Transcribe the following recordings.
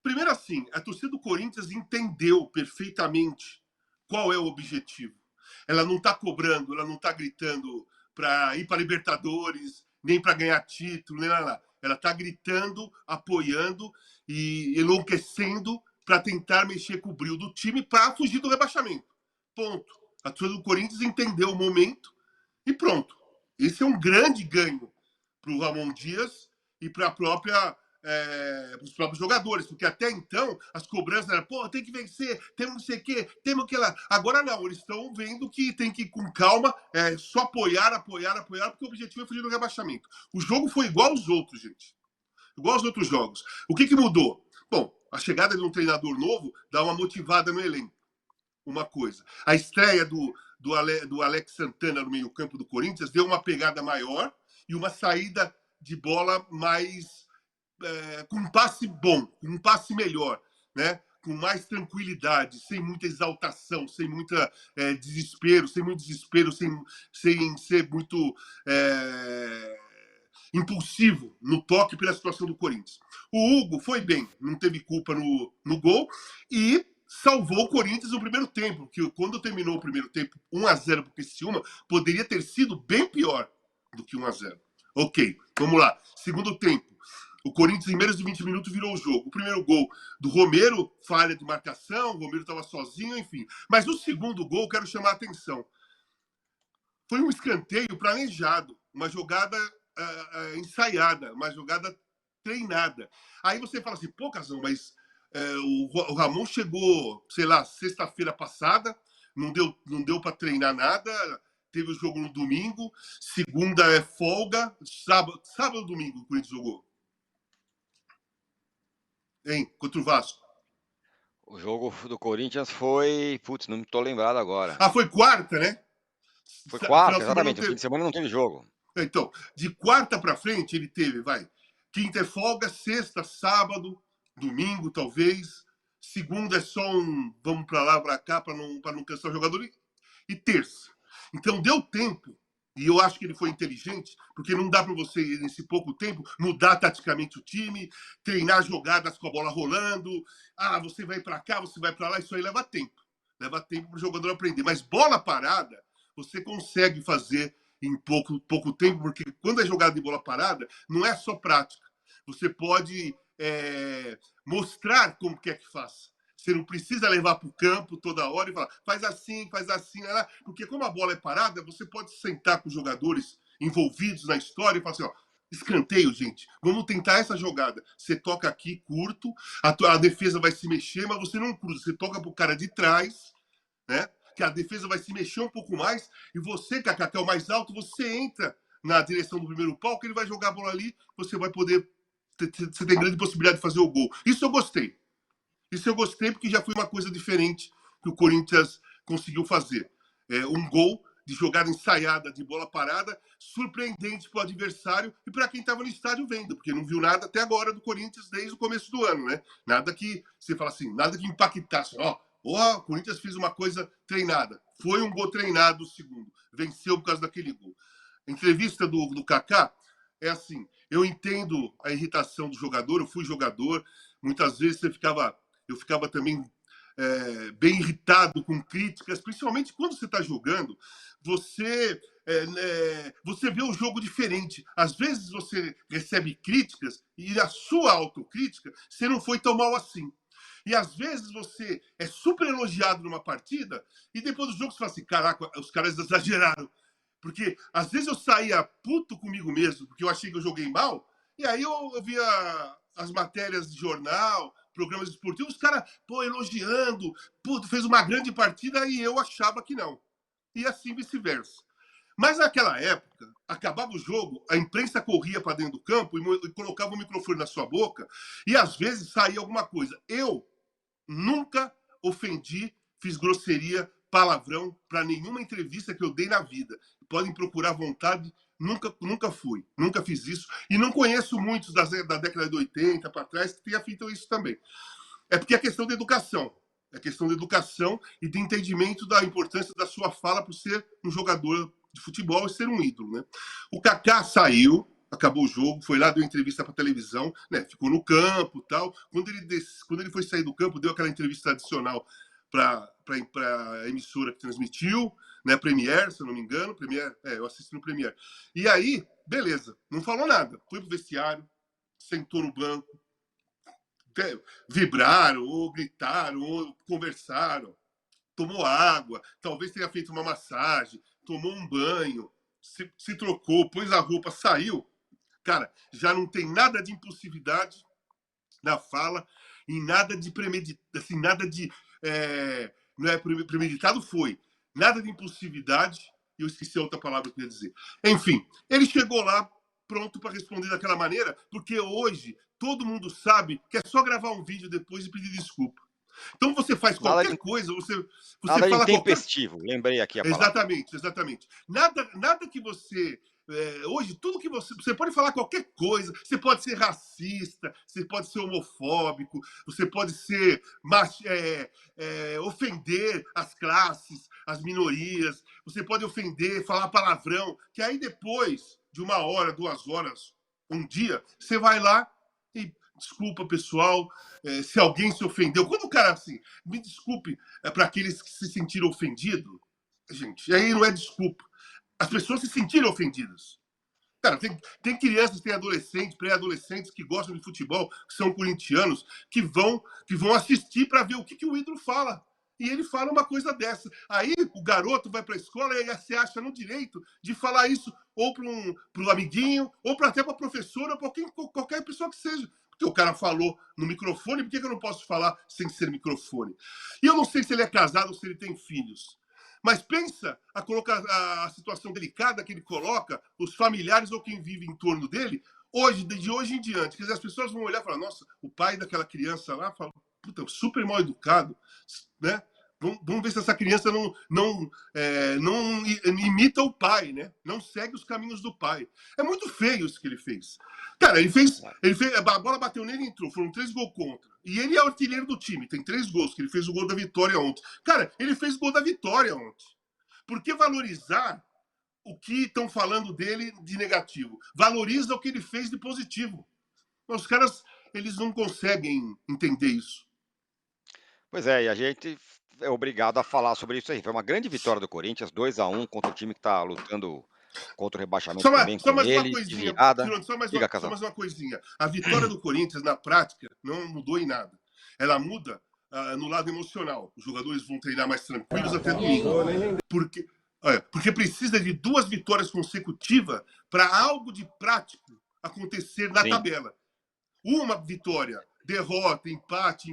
Primeiro assim, a torcida do Corinthians entendeu perfeitamente qual é o objetivo. Ela não está cobrando, ela não está gritando para ir para Libertadores, nem para ganhar título, nem nada. Ela está gritando, apoiando e enlouquecendo para tentar mexer com o brilho do time para fugir do rebaixamento. Ponto. A torcida do Corinthians entendeu o momento e pronto. Esse é um grande ganho para o Ramon Dias e para os próprios jogadores, porque até então as cobranças eram, pô, tem que vencer, temos não sei o quê, temos que lá. Agora não, eles estão vendo que tem que ir com calma, só apoiar, porque o objetivo é fugir do rebaixamento. O jogo foi igual aos outros, gente. Igual aos outros jogos. O que mudou? Bom, a chegada de um treinador novo dá uma motivada no elenco. Uma coisa. A estreia do Alex Santana no meio-campo do Corinthians deu uma pegada maior e uma saída de bola mais com um passe bom, com um passe melhor, né? Com mais tranquilidade, sem muita exaltação, sem muita desespero, sem ser muito impulsivo no toque pela situação do Corinthians. O Hugo foi bem, não teve culpa no gol e salvou o Corinthians no primeiro tempo, que quando terminou o primeiro tempo 1-0 para o Criciúma, poderia ter sido bem pior do que 1-0. Ok, vamos lá. Segundo tempo, o Corinthians, em menos de 20 minutos, virou o jogo. O primeiro gol do Romero, falha de marcação, o Romero estava sozinho, enfim. Mas o segundo gol, quero chamar a atenção. Foi um escanteio planejado, uma jogada ensaiada, uma jogada treinada. Aí você fala assim, pô, Casão, mas o Ramon chegou, sei lá, sexta-feira passada, não deu para treinar nada, teve o jogo no domingo, segunda é folga, sábado domingo o Corinthians jogou. Hein? Contra o Vasco. O jogo do Corinthians foi... Putz, não estou lembrado agora. Ah, foi quarta, né? Foi quarta, exatamente. O fim de semana não teve jogo. Então, de quarta para frente ele teve, quinta é folga, sexta, sábado, domingo talvez, segunda é só um vamos para lá, para cá, para não cansar o jogador, e terça. Então deu tempo, e eu acho que ele foi inteligente, porque não dá para você, nesse pouco tempo, mudar taticamente o time, treinar jogadas com a bola rolando, você vai para cá, você vai para lá, isso aí leva tempo. Leva tempo para o jogador aprender. Mas bola parada, você consegue fazer em pouco tempo, porque quando é jogada de bola parada, não é só prática. Você pode mostrar como quer que faça. Você não precisa levar para o campo toda hora e falar, faz assim, porque como a bola é parada, você pode sentar com os jogadores envolvidos na história e falar assim, ó, escanteio, gente, vamos tentar essa jogada. Você toca aqui, curto, a defesa vai se mexer, mas você não cruza, você toca para o cara de trás, né? Que a defesa vai se mexer um pouco mais, e você, Kaká, que é o mais alto, você entra na direção do primeiro palco, ele vai jogar a bola ali, você vai poder, você tem grande possibilidade de fazer o gol. Isso eu gostei. Isso eu gostei porque já foi uma coisa diferente que o Corinthians conseguiu fazer. Um gol de jogada ensaiada, de bola parada, surpreendente para o adversário e para quem estava no estádio vendo, porque não viu nada até agora do Corinthians desde o começo do ano, né? Nada que, você fala assim, nada que impactasse, o Corinthians fez uma coisa treinada. Foi um gol treinado o segundo. Venceu por causa daquele gol. A entrevista do Kaká é assim, eu entendo a irritação do jogador, eu fui jogador, muitas vezes eu ficava também bem irritado com críticas, principalmente quando você está jogando, você vê o jogo diferente. Às vezes você recebe críticas e a sua autocrítica, você não foi tão mal assim. E às vezes você é super elogiado numa partida e depois do jogo você fala assim, caraca, os caras exageraram. Porque às vezes eu saía puto comigo mesmo, porque eu achei que eu joguei mal, e aí eu via as matérias de jornal, programas esportivos, os caras, elogiando, tu fez uma grande partida, e eu achava que não. E assim vice-versa. Mas naquela época, acabava o jogo, a imprensa corria para dentro do campo e colocava o microfone na sua boca, e às vezes saía alguma coisa. Eu nunca ofendi, fiz grosseria, palavrão para nenhuma entrevista que eu dei na vida. Podem procurar à vontade, nunca fui, nunca fiz isso. E não conheço muitos da década de 80 para trás que tenham feito isso também. É porque é questão de educação. É questão de educação e de entendimento da importância da sua fala por ser um jogador de futebol e ser um ídolo, né? O Kaká saiu, acabou o jogo, foi lá, deu entrevista para televisão, né? Ficou no campo, tal. Quando ele foi sair do campo, deu aquela entrevista adicional para a emissora que transmitiu, né? Premiere, se eu não me engano, Premiere, eu assisti no Premiere. E aí, beleza, não falou nada. Foi pro vestiário, sentou no banco, vibraram, ou gritaram, ou conversaram, tomou água, talvez tenha feito uma massagem, tomou um banho, se trocou, pôs a roupa, saiu. Cara, já não tem nada de impulsividade na fala e nada de premeditado, assim, nada de. Não é premeditado, foi. Nada de impulsividade, e eu esqueci a outra palavra que eu ia dizer. Enfim, ele chegou lá pronto para responder daquela maneira, porque hoje todo mundo sabe que é só gravar um vídeo depois e pedir desculpa. Então você faz Nada qualquer de, coisa, você nada de fala qualquer. intempestivo, lembrei aqui a palavra. Exatamente, exatamente. Nada que você. Hoje, tudo que você pode falar qualquer coisa, você pode ser racista, você pode ser homofóbico, você pode ser ofender as classes, as minorias, você pode ofender, falar palavrão, que aí depois de 1 hora, 2 horas, um dia, você vai lá e desculpa, pessoal, se alguém se ofendeu. Quando o cara assim, me desculpe, para aqueles que se sentiram ofendidos, gente, aí não é desculpa. As pessoas se sentiram ofendidas. Cara, tem crianças, tem adolescentes, pré-adolescentes que gostam de futebol, que são corintianos, que vão assistir para ver o que o ídolo fala. E ele fala uma coisa dessa. Aí o garoto vai para a escola e se acha no direito de falar isso ou para um amiguinho, ou até para a professora, ou para qualquer pessoa que seja. Porque o cara falou no microfone, por que eu não posso falar sem ser microfone? E eu não sei se ele é casado ou se ele tem filhos. Mas pensa a situação delicada que ele coloca, os familiares ou quem vive em torno dele, de hoje em diante. Quer dizer, as pessoas vão olhar e falar, nossa, o pai daquela criança lá, fala, puta, super mal educado, né? Vamos ver se essa criança não imita o pai, né? Não segue os caminhos do pai. É muito feio isso que ele fez. Cara, ele fez, a bola bateu nele e entrou, foram 3 gols contra. E ele é o artilheiro do time, tem 3 gols, que ele fez o gol da vitória ontem. Cara, ele fez o gol da vitória ontem. Por que valorizar o que estão falando dele de negativo? Valoriza o que ele fez de positivo. Os caras, eles não conseguem entender isso. Pois é, e a gente é obrigado a falar sobre isso aí. Foi uma grande vitória do Corinthians, 2-1 contra o time que está lutando contra o rebaixamento também Só com mais uma ele, de coisinha, virada. Tirone, Diga, só Casal. mais uma coisinha. A vitória do Corinthians, na prática, não mudou em nada. Ela muda no lado emocional. Os jogadores vão treinar mais tranquilos até domingo. Porque precisa de 2 vitórias consecutivas para algo de prático acontecer na Sim. tabela. Uma vitória, derrota, empate,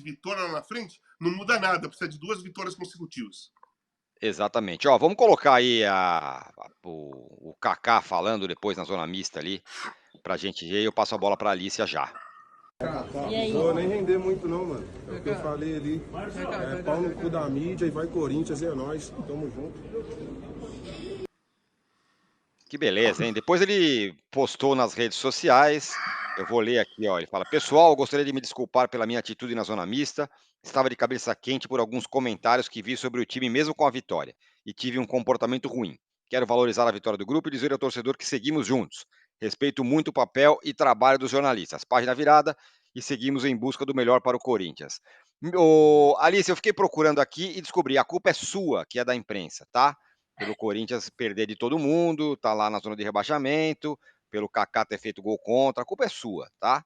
vitória lá na frente, não muda nada. Precisa de 2 vitórias consecutivas. Exatamente. Ó, vamos colocar aí o Kaká falando depois na zona mista ali, pra gente ver. Eu passo a bola pra Alicia já. Não vou nem render muito não, mano. É o que eu falei ali. É pau no cu da mídia e vai Corinthians, é nóis. Tamo junto. Que beleza, hein? Depois ele postou nas redes sociais. Eu vou ler aqui, ó. Ele fala: Pessoal, gostaria de me desculpar pela minha atitude na zona mista. Estava de cabeça quente por alguns comentários que vi sobre o time mesmo com a vitória. E tive um comportamento ruim. Quero valorizar a vitória do grupo e dizer ao torcedor que seguimos juntos. Respeito muito o papel e trabalho dos jornalistas. Página virada e seguimos em busca do melhor para o Corinthians. Alice, eu fiquei procurando aqui e descobri, a culpa é sua, que é da imprensa, tá? Pelo Corinthians perder de todo mundo, tá lá na zona de rebaixamento, pelo Kaká ter feito gol contra, a culpa é sua, tá?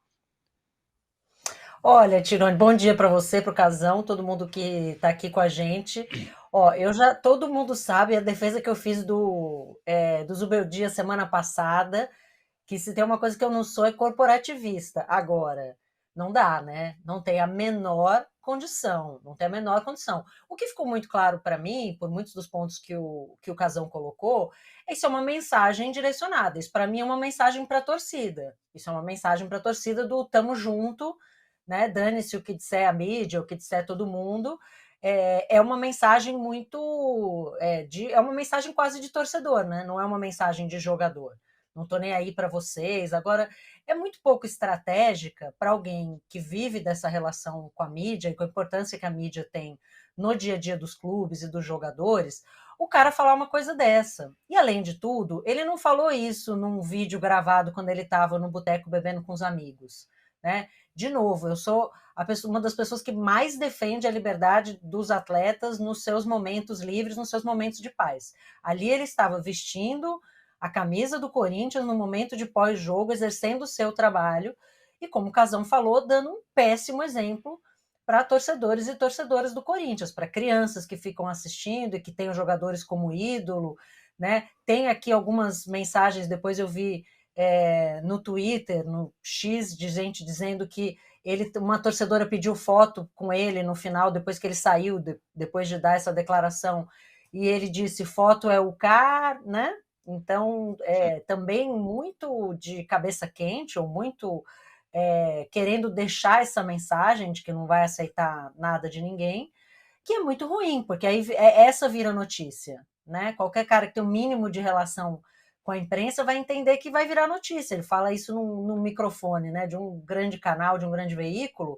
Olha, Tirone, bom dia para você, para o Casão, todo mundo que está aqui com a gente. Ó, todo mundo sabe a defesa que eu fiz do Zubeldia semana passada, que se tem uma coisa que eu não sou é corporativista. Agora, não dá, né? Não tem a menor condição, não tem a menor condição. O que ficou muito claro para mim, por muitos dos pontos que o Casão colocou, é que isso é uma mensagem direcionada. Isso para mim é uma mensagem para a torcida. Isso é uma mensagem para a torcida do tamo junto, né? Dane-se o que disser a mídia, o que disser todo mundo. É uma mensagem muito. É uma mensagem quase de torcedor, né? Não é uma mensagem de jogador. não estou nem aí para vocês. Agora, é muito pouco estratégica para alguém que vive dessa relação com a mídia e com a importância que a mídia tem no dia a dia dos clubes e dos jogadores, o cara falar uma coisa dessa. E, além de tudo, ele não falou isso num vídeo gravado quando ele estava no boteco bebendo com os amigos, né? De novo, eu sou uma das pessoas que mais defende a liberdade dos atletas nos seus momentos livres, nos seus momentos de paz. Ali ele estava vestindo a camisa do Corinthians no momento de pós-jogo, exercendo o seu trabalho e, como o Casão falou, dando um péssimo exemplo para torcedores e torcedoras do Corinthians, para crianças que ficam assistindo e que têm os jogadores como ídolo, né? Tem aqui algumas mensagens, depois eu vi no Twitter, no X, de gente dizendo que uma torcedora pediu foto com ele no final, depois que ele saiu, depois de dar essa declaração, e ele disse, foto é o cara, né? Então, também muito de cabeça quente, ou muito querendo deixar essa mensagem de que não vai aceitar nada de ninguém, que é muito ruim, porque aí essa vira notícia, né? Qualquer cara que tem um mínimo de relação com a imprensa vai entender que vai virar notícia. Ele fala isso num microfone, né, de um grande canal, de um grande veículo,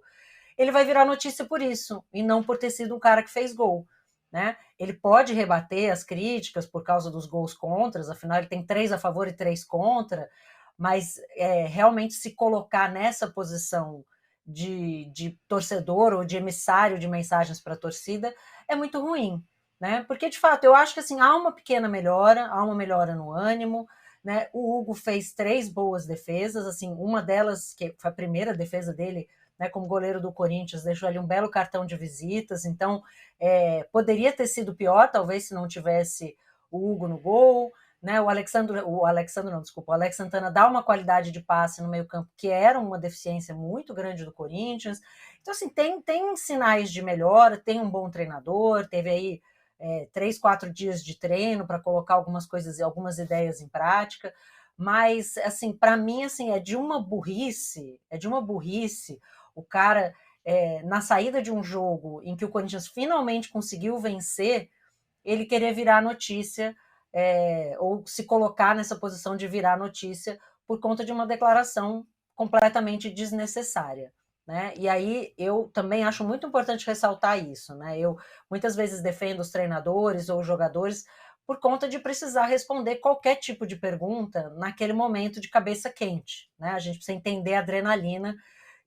ele vai virar notícia por isso, e não por ter sido um cara que fez gol, né? Ele pode rebater as críticas por causa dos gols contras, afinal ele tem 3 a favor e 3 contra, mas realmente se colocar nessa posição de torcedor ou de emissário de mensagens para a torcida é muito ruim, né? Porque, de fato, eu acho que assim, há uma pequena melhora, há uma melhora no ânimo, né? O Hugo fez 3 boas defesas, assim, uma delas, que foi a primeira defesa dele, né, como goleiro do Corinthians, deixou ali um belo cartão de visitas, então poderia ter sido pior, talvez, se não tivesse o Hugo no gol, né? O Alex Santana dá uma qualidade de passe no meio-campo que era uma deficiência muito grande do Corinthians. Então, assim, tem sinais de melhora, tem um bom treinador, teve aí 3, 4 dias de treino para colocar algumas coisas, algumas ideias em prática, mas, assim, para mim, assim, é de uma burrice o cara, na saída de um jogo em que o Corinthians finalmente conseguiu vencer, ele querer virar notícia, ou se colocar nessa posição de virar notícia por conta de uma declaração completamente desnecessária, né? E aí eu também acho muito importante ressaltar isso, né? Eu muitas vezes defendo os treinadores ou os jogadores por conta de precisar responder qualquer tipo de pergunta naquele momento de cabeça quente, né? A gente precisa entender a adrenalina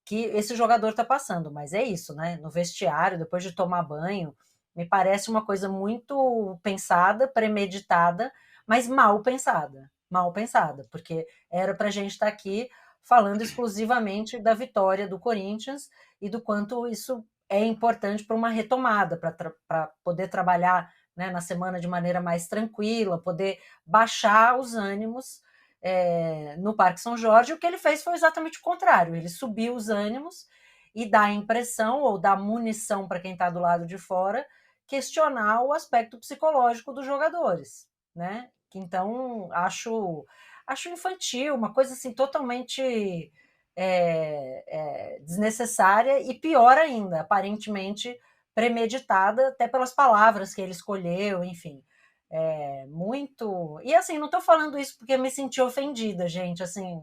que esse jogador está passando, mas é isso, né? No vestiário, depois de tomar banho, me parece uma coisa muito pensada, premeditada, mas mal pensada, porque era para a gente estar aqui falando exclusivamente da vitória do Corinthians e do quanto isso é importante para uma retomada, para poder trabalhar, né, na semana de maneira mais tranquila, poder baixar os ânimos no Parque São Jorge. O que ele fez foi exatamente o contrário, ele subiu os ânimos e dá a impressão, ou dá munição para quem está do lado de fora, questionar o aspecto psicológico dos jogadores, né? Então, acho infantil, uma coisa assim totalmente desnecessária e, pior ainda, aparentemente premeditada, até pelas palavras que ele escolheu, enfim. Muito... E assim, não estou falando isso porque me senti ofendida, gente, assim,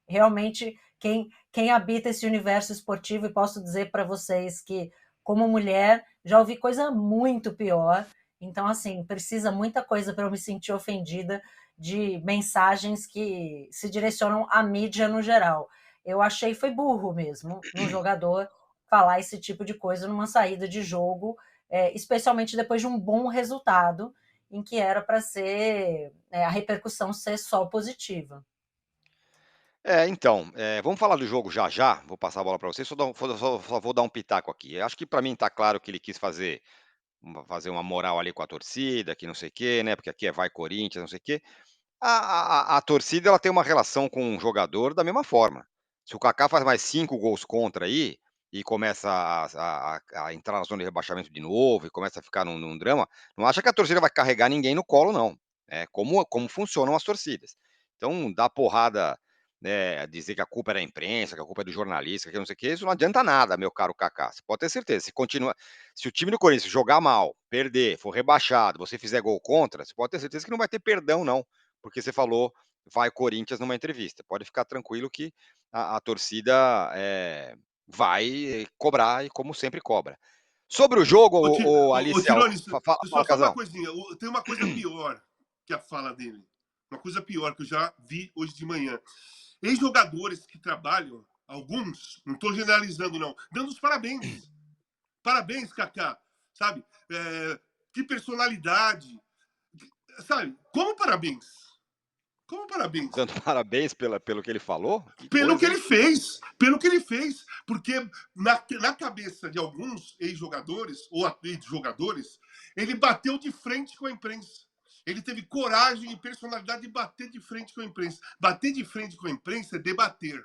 realmente quem habita esse universo esportivo, e posso dizer para vocês que, como mulher, já ouvi coisa muito pior, então, assim, precisa muita coisa para eu me sentir ofendida de mensagens que se direcionam à mídia no geral. Eu achei foi burro mesmo no jogador falar esse tipo de coisa numa saída de jogo, especialmente depois de um bom resultado, em que era para ser a repercussão ser só positiva. Então, vamos falar do jogo já já, vou passar a bola para você, só vou dar um pitaco aqui. Eu acho que para mim está claro que ele quis fazer uma moral ali com a torcida, que não sei o quê, né, porque aqui vai Corinthians, não sei o quê. A torcida, ela tem uma relação com o jogador da mesma forma. Se o Kaká faz mais 5 gols contra aí, e começa a entrar na zona de rebaixamento de novo, e começa a ficar num drama, não acha que a torcida vai carregar ninguém no colo, não. É como funcionam as torcidas. Então, dar porrada, né, dizer que a culpa é da imprensa, que a culpa é do jornalista, que não sei o quê, isso não adianta nada, meu caro Kaká. Você pode ter certeza, se o time do Corinthians jogar mal, perder, for rebaixado, você fizer gol contra, você pode ter certeza que não vai ter perdão, não. Porque você falou vai Corinthians numa entrevista. Pode ficar tranquilo que a torcida vai cobrar e como sempre cobra. Sobre o jogo, Ô, Alicia, Tirone, fala, só uma Casão. coisinha. Tem uma coisa pior que a fala dele. Uma coisa pior que eu já vi hoje de manhã. Ex-jogadores que trabalham, alguns, não estou generalizando, não, dando os parabéns. Parabéns, Kaká. Sabe? Que personalidade. Sabe? Como parabéns? Como parabéns? Dando parabéns pelo que ele falou? Que Pelo coisa, que hein? ele fez. Pelo que ele fez. Porque na cabeça de alguns ex-jogadores, ou ex-jogadores, ele bateu de frente com a imprensa. Ele teve coragem e personalidade de bater de frente com a imprensa. Bater de frente com a imprensa é debater.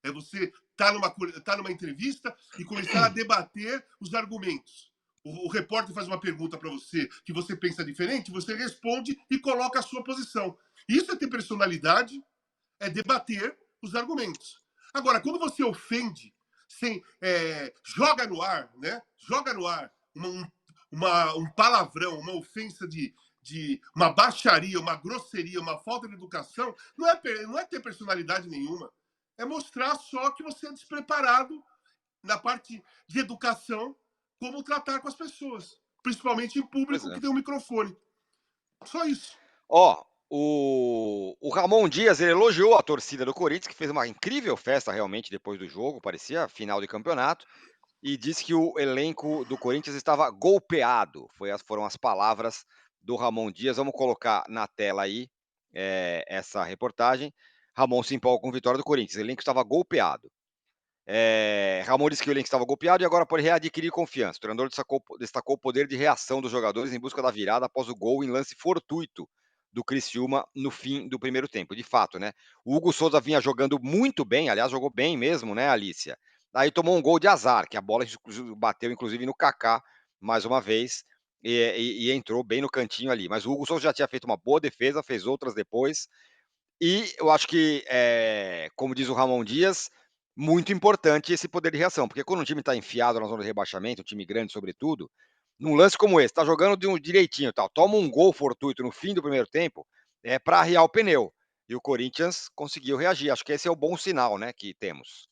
É você estar numa entrevista e começar a debater os argumentos. O repórter faz uma pergunta para você que você pensa diferente, você responde e coloca a sua posição. Isso é ter personalidade, é debater os argumentos. Agora, quando você ofende, joga no ar, né? Joga no ar um palavrão, uma ofensa de uma baixaria, uma grosseria, uma falta de educação, não é ter personalidade nenhuma. É mostrar só que você é despreparado na parte de educação, como tratar com as pessoas, principalmente em Pois público é. que tem um microfone. Só isso. Ó, o Ramon Dias, ele elogiou a torcida do Corinthians, que fez uma incrível festa realmente depois do jogo, parecia final de campeonato, e disse que o elenco do Corinthians estava golpeado. Foram as palavras do Ramon Dias. Vamos colocar na tela aí essa reportagem. Ramon se empolga com a vitória do Corinthians. O elenco estava golpeado. Ramon disse que o elenco estava golpeado e agora pode readquirir confiança. O treinador destacou o poder de reação dos jogadores em busca da virada após o gol em lance fortuito do Criciúma no fim do primeiro tempo. De fato, né? O Hugo Souza vinha jogando muito bem, aliás, jogou bem mesmo, né, Alicia? Aí tomou um gol de azar, que a bola bateu inclusive no Kaká mais uma vez e entrou bem no cantinho ali. Mas o Hugo Souza já tinha feito uma boa defesa, fez outras depois. E eu acho que, como diz o Ramon Dias, muito importante esse poder de reação, porque quando um time está enfiado na zona de rebaixamento, um time grande sobretudo, num lance como esse, está jogando direitinho, tal, toma um gol fortuito no fim do primeiro tempo, é para arriar o pneu. E o Corinthians conseguiu reagir. Acho que esse é o bom sinal, né, que temos.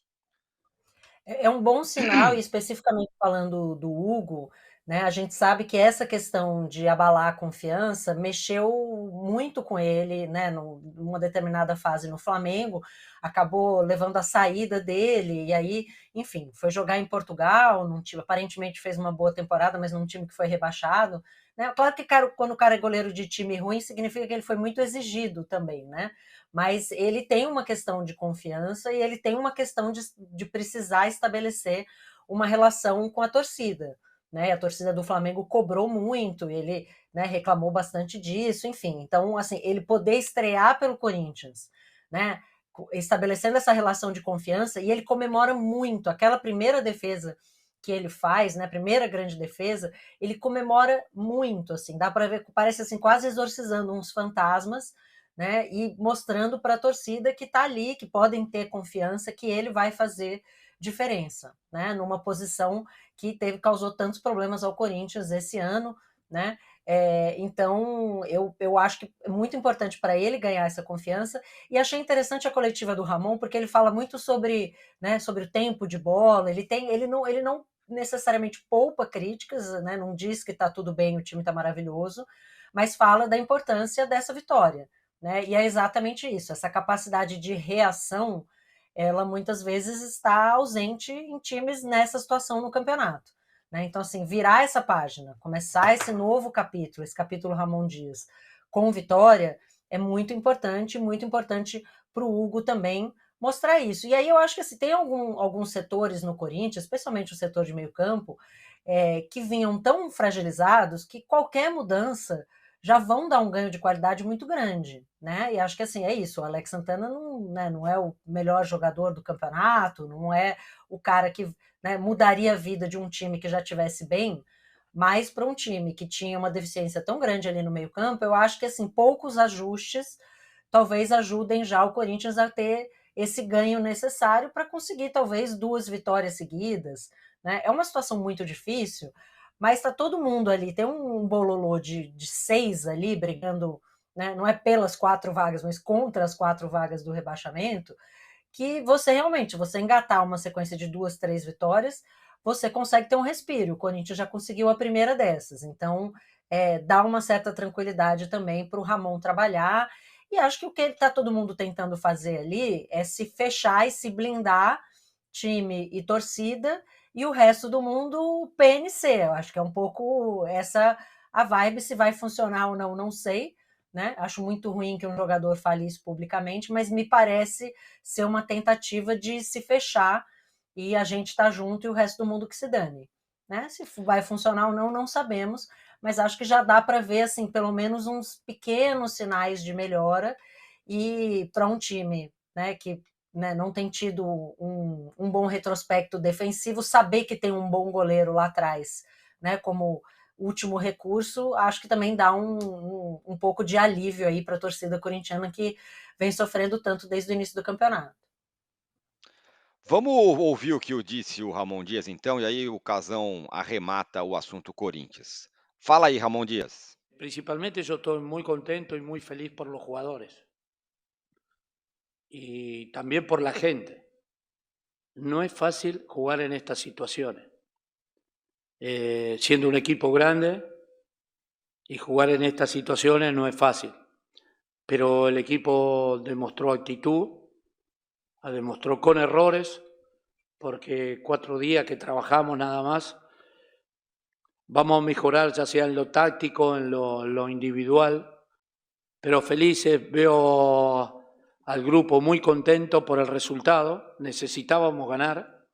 É um bom sinal, e especificamente falando do Hugo, né, a gente sabe que essa questão de abalar a confiança mexeu muito com ele, né, numa determinada fase no Flamengo, acabou levando a saída dele, e aí, enfim, foi jogar em Portugal, num time, aparentemente fez uma boa temporada, mas num time que foi rebaixado, né? Claro que quando o cara é goleiro de time ruim, significa que ele foi muito exigido também, né? Mas ele tem uma questão de confiança e ele tem uma questão de precisar estabelecer uma relação com a torcida. Né? A torcida do Flamengo cobrou muito, ele, né, reclamou bastante disso, enfim. Então, assim, ele poder estrear pelo Corinthians, né, estabelecendo essa relação de confiança, e ele comemora muito aquela primeira defesa que ele faz, né, primeira grande defesa, ele comemora muito, assim, dá para ver, parece assim, quase exorcizando uns fantasmas, né, e mostrando para a torcida que está ali, que podem ter confiança, que ele vai fazer diferença, né, numa posição que causou tantos problemas ao Corinthians esse ano, né? Então, eu acho que é muito importante para ele ganhar essa confiança, e achei interessante a coletiva do Ramon, porque ele fala muito sobre, né, sobre o tempo de bola, ele não necessariamente poupa críticas, né, não diz que está tudo bem, o time está maravilhoso, mas fala da importância dessa vitória, né? E é exatamente isso, essa capacidade de reação, ela muitas vezes está ausente em times nessa situação no campeonato. Né? Então, assim, virar essa página, começar esse novo capítulo, esse capítulo Ramon Dias, com vitória, é muito importante para o Hugo também mostrar isso. E aí eu acho que assim, tem alguns setores no Corinthians, especialmente o setor de meio campo, que vinham tão fragilizados que qualquer mudança já vão dar um ganho de qualidade muito grande, né? E acho que assim, é isso, o Alex Santana não é o melhor jogador do campeonato, não é o cara que, né, mudaria a vida de um time que já tivesse bem, mas para um time que tinha uma deficiência tão grande ali no meio-campo, eu acho que assim, poucos ajustes talvez ajudem já o Corinthians a ter esse ganho necessário para conseguir talvez 2 vitórias seguidas, né? É uma situação muito difícil, mas está todo mundo ali, tem um bololô de 6 ali brigando, né, não é pelas 4 vagas, mas contra as 4 vagas do rebaixamento, que você realmente, você engatar uma sequência de 2, 3 vitórias, você consegue ter um respiro. O Corinthians já conseguiu a primeira dessas. Então, dá uma certa tranquilidade também para o Ramon trabalhar. E acho que o que está todo mundo tentando fazer ali é se fechar e se blindar, time e torcida, e o resto do mundo PNC. Eu acho que é um pouco essa a vibe. Se vai funcionar ou não, não sei. Né? Acho muito ruim que um jogador fale isso publicamente, mas me parece ser uma tentativa de se fechar e a gente está junto e o resto do mundo que se dane. Né? Se vai funcionar ou não, não sabemos, mas acho que já dá para ver assim, pelo menos uns pequenos sinais de melhora, e para um time, né, que, né, não tem tido um bom retrospecto defensivo, saber que tem um bom goleiro lá atrás, né, como último recurso, acho que também dá um pouco de alívio aí para a torcida corintiana, que vem sofrendo tanto desde o início do campeonato. Vamos ouvir o que disse o Ramon Dias, então, e aí o Casão arremata o assunto Corinthians. Fala aí, Ramon Dias. Principalmente yo estoy muy contento y muy feliz por los jugadores y también por la gente. No es fácil jugar en estas situaciones. Siendo un equipo grande y jugar en estas situaciones no es fácil. Pero el equipo demostró actitud, demostró con errores, porque 4 días que trabajamos nada más, vamos a mejorar ya sea en lo táctico, en lo individual, pero felices, veo al grupo muy contento por el resultado, necesitábamos ganar,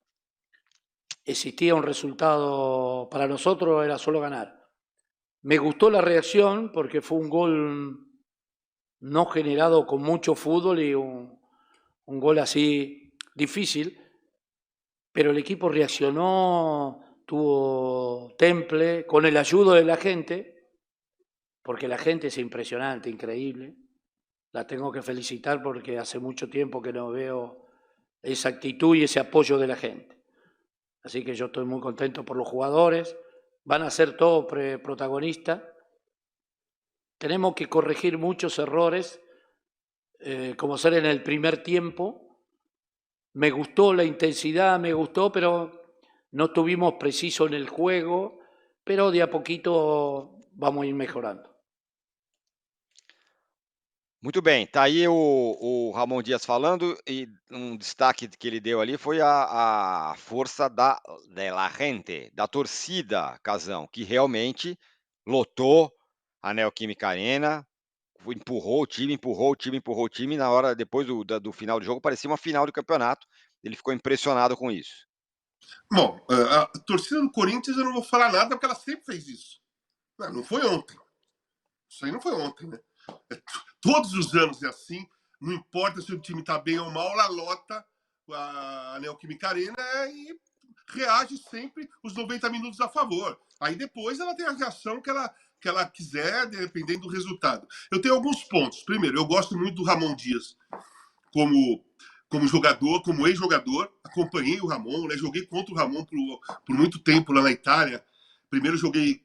existía un resultado, para nosotros era solo ganar. Me gustó la reacción porque fue un gol no generado con mucho fútbol y un gol así difícil, pero el equipo reaccionó, tuvo temple, con el ayudo de la gente, porque la gente es impresionante, increíble. La tengo que felicitar porque hace mucho tiempo que no veo esa actitud y ese apoyo de la gente. Así que yo estoy muy contento por los jugadores, van a ser todos protagonistas. Tenemos que corregir muchos errores, como ser en el primer tiempo. Me gustó la intensidad, me gustó, pero no estuvimos precisos en el juego, pero de a poquito vamos a ir mejorando. Muito bem, tá aí o Ramon Dias falando, e um destaque que ele deu ali foi a força da gente, da torcida, Casão, que realmente lotou a Neoquímica Arena, empurrou o time, na hora, depois do final do jogo, parecia uma final de campeonato, ele ficou impressionado com isso. Bom, a torcida do Corinthians eu não vou falar nada porque ela sempre fez isso. Não foi ontem. Isso aí não foi ontem, né? Todos os anos é assim, não importa se o time está bem ou mal, ela lota a Neoquímica Arena e reage sempre os 90 minutos a favor. Aí depois ela tem a reação que ela quiser, dependendo do resultado. Eu tenho alguns pontos. Primeiro, eu gosto muito do Ramon Dias como jogador, como ex-jogador. Acompanhei o Ramon, né? Joguei contra o Ramon por muito tempo lá na Itália. Primeiro joguei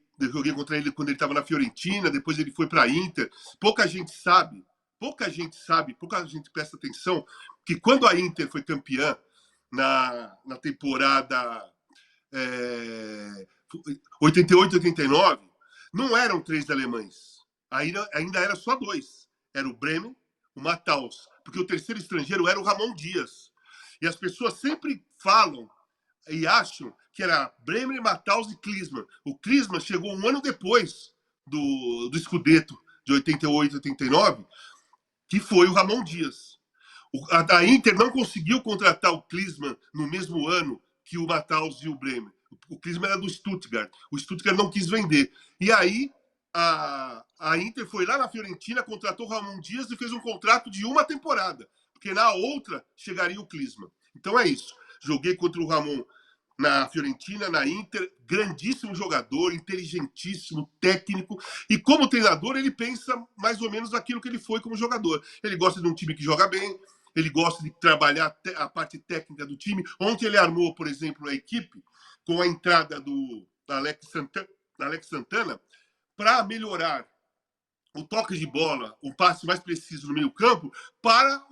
contra ele quando ele estava na Fiorentina, depois ele foi para a Inter. Pouca gente presta atenção que quando a Inter foi campeã na temporada 88, 89, não eram 3 alemães. Ainda era só 2. Era o Bremen, o Matthaus, porque o terceiro estrangeiro era o Ramon Dias. E as pessoas sempre falam e acham que era Bremer, Matthaus e Klinsmann. O Klinsmann chegou um ano depois do Scudetto de 88, 89, que foi o Ramon Dias. A Inter não conseguiu contratar o Klinsmann no mesmo ano que o Matthaus e o Bremer. O Klinsmann era do Stuttgart. O Stuttgart não quis vender. E aí a Inter foi lá na Fiorentina, contratou o Ramon Dias e fez um contrato de uma temporada, porque na outra chegaria o Klinsmann. Então é isso. Joguei contra o Ramon na Fiorentina, na Inter, grandíssimo jogador, inteligentíssimo, técnico, e como treinador ele pensa mais ou menos aquilo que ele foi como jogador. Ele gosta de um time que joga bem, ele gosta de trabalhar a parte técnica do time. Ontem ele armou, por exemplo, a equipe com a entrada do Alex Santana para melhorar o toque de bola, o passe mais preciso no meio campo, para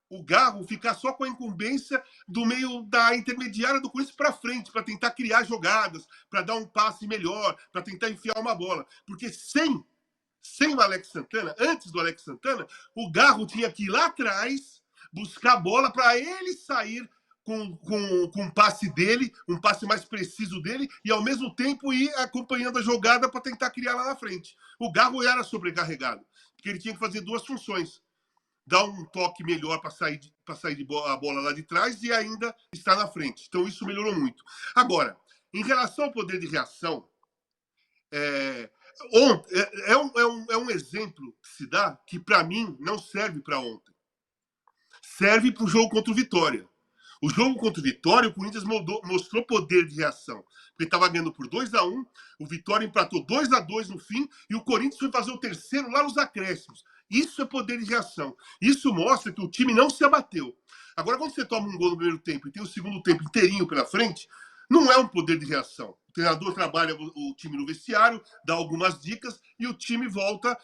o Garro ficar só com a incumbência do meio da intermediária do Corinthians para frente, para tentar criar jogadas, para dar um passe melhor, para tentar enfiar uma bola. Porque sem o Alex Santana, antes do Alex Santana, o Garro tinha que ir lá atrás buscar a bola para ele sair com o passe dele, um passe mais preciso dele, e ao mesmo tempo ir acompanhando a jogada para tentar criar lá na frente. O Garro era sobrecarregado, porque ele tinha que fazer duas funções. Dar um toque melhor para sair a bola lá de trás e ainda estar na frente. Então isso melhorou muito. Agora, em relação ao poder de reação, é um exemplo que se dá que, para mim, não serve para ontem. Serve para o jogo contra o Vitória. O jogo contra o Vitória, o Corinthians mostrou poder de reação. Porque estava ganhando por 2-1, o Vitória empatou 2-2 no fim, e o Corinthians foi fazer o terceiro lá nos acréscimos. Isso é poder de reação. Isso mostra que o time não se abateu. Agora, quando você toma um gol no primeiro tempo e tem o segundo tempo inteirinho pela frente, não é um poder de reação. O treinador trabalha o time no vestiário, dá algumas dicas e o time volta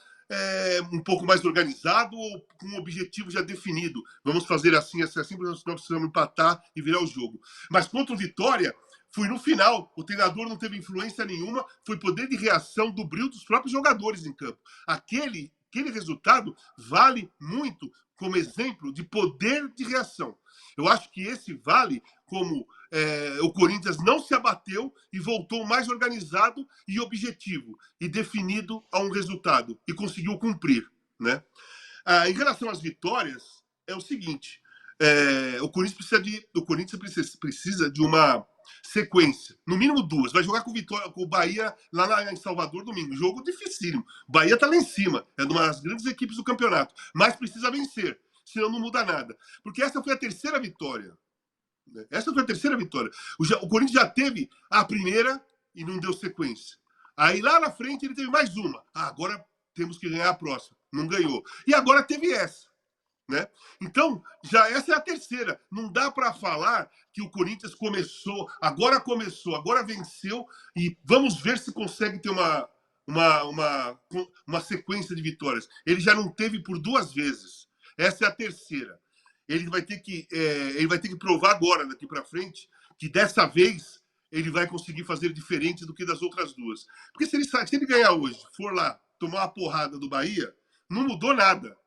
um pouco mais organizado ou com um objetivo já definido. Vamos fazer assim, porque nós precisamos empatar e virar o jogo. Mas contra o Vitória, foi no final. O treinador não teve influência nenhuma, foi poder de reação do brilho dos próprios jogadores em campo. Aquele resultado vale muito como exemplo de poder de reação. Eu acho que esse vale como o Corinthians não se abateu e voltou mais organizado e objetivo e definido a um resultado e conseguiu cumprir, né? Em relação às vitórias, é o seguinte: o Corinthians precisa de uma sequência, no mínimo duas. Vai jogar com o Bahia lá em Salvador domingo. Jogo dificílimo. O Bahia está lá em cima, é uma das grandes equipes do campeonato, mas precisa vencer, senão não muda nada. Porque essa foi a terceira vitória. Essa foi a terceira vitória. O Corinthians já teve a primeira e não deu sequência. Aí lá na frente ele teve mais uma. Agora temos que ganhar a próxima. Não ganhou. E agora teve essa. Né? Então, já essa é a terceira. Não dá para falar que o Corinthians começou, agora venceu e vamos ver se consegue ter uma sequência de vitórias. Ele já não teve por duas vezes. Essa é a terceira. Ele vai ter que provar agora, daqui para frente, que dessa vez ele vai conseguir fazer diferente do que das outras duas. Porque se ele ganhar hoje, for lá tomar uma porrada do Bahia, não mudou nada.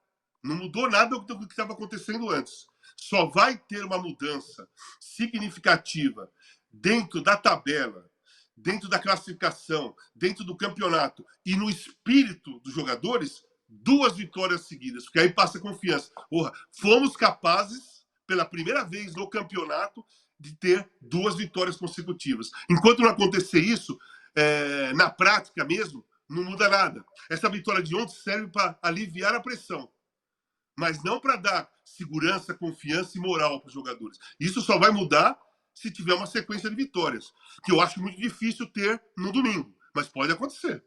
Não mudou nada do que estava acontecendo antes. Só vai ter uma mudança significativa dentro da tabela, dentro da classificação, dentro do campeonato e no espírito dos jogadores, duas vitórias seguidas, porque aí passa confiança. Porra, fomos capazes, pela primeira vez no campeonato, de ter duas vitórias consecutivas. Enquanto não acontecer isso, na prática mesmo, não muda nada. Essa vitória de ontem serve para aliviar a pressão, mas não para dar segurança, confiança e moral para os jogadores. Isso só vai mudar se tiver uma sequência de vitórias, que eu acho muito difícil ter no domingo, mas pode acontecer.